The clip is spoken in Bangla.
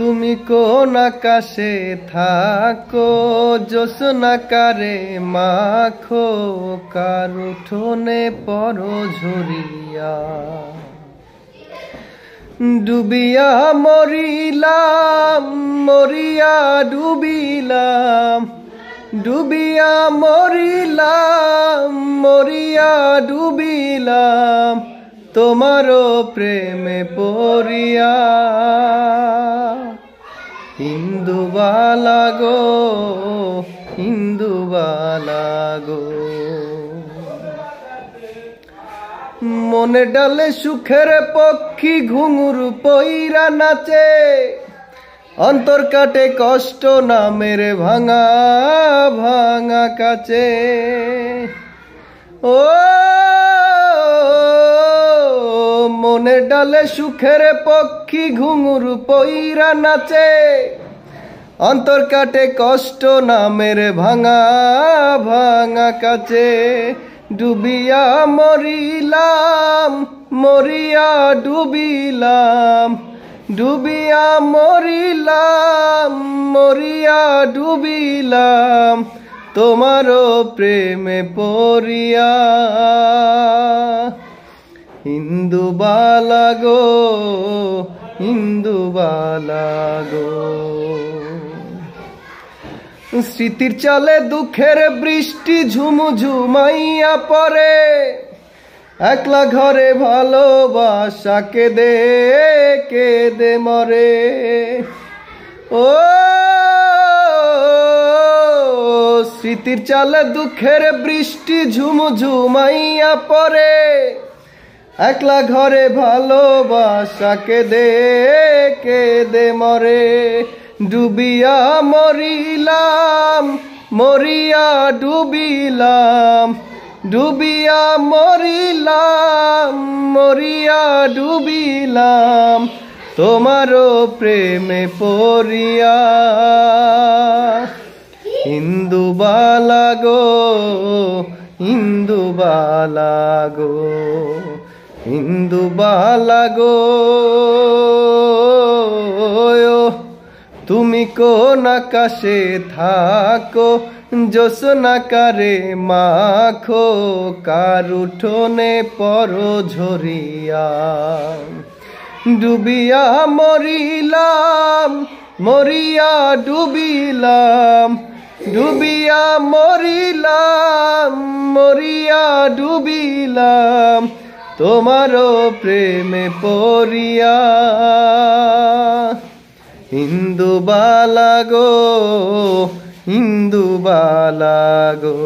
তুমি কোন আকাশে থাকো, জ্যোৎস্নাকারে মাখো, কার উঠোনে পড়ো ঝরিয়া। ডুবিয়া মরিলাম, মরিয়া ডুবিলাম, ডুবিয়া মরিলাম, মরিয়া ডুবিলাম, তোমারও প্রেমে পড়িয়া। ইন্দুবালা গো, ইন্দুবালা গো, মনে ডালে সুখের পক্ষী ঘুঙুর পইরা নাচে, অন্তর কাটে কষ্ট নামের ভাঙা ভাঙা কাছে। ও মনে ডালে সুখের পক্ষী ঘুঙুর পইরা নাচে, অন্তর কাটে কষ্ট নামের ভাঙা ভাঙা কাছে। ডুবিয়া মরিলাম, মরিয়া ডুবিলাম, ডুবিয়া মরিলাম, মরিয়া ডুবিলাম, তোমারও প্রেমে পড়িয়া। ইন্দুবালা গো, ইন্দুবালা গো, স্মৃতির চালে দুঃখের বৃষ্টি ঝুমঝুমাইয়া পড়ে, একলা ঘরে ভালোবাসা কেঁদে কেঁদে মরে। ও স্মৃতির চালে দুঃখের বৃষ্টি ঝুমঝুমাইয়া পড়ে, একলা ঘরে ভালোবাসা কেঁদে কেঁদে মরে। ডুবিয়া মরিলাম, মরিয়া ডুবিলাম, ডুবিয়া মরিলাম, মরিয়া ডুবিলাম, তোমারও প্রেমে পড়িয়া। ইন্দুবালা গো, ইন্দুবালা গো, ইন্দুবালা গো, তুমি কোন আকাশে থাকো, জ্যোৎস্নাকারে মাখো, কার উঠোনে পড়ো ঝরিয়া। ডুবিয়া মরিলাম, মরিয়া ডুবিলাম, ডুবিয়া মরিলাম, মরিয়া ডুবিলাম, তোমারও প্রেমে পড়িয়া। ইন্দুবালা গো, ইন্দুবালা গো।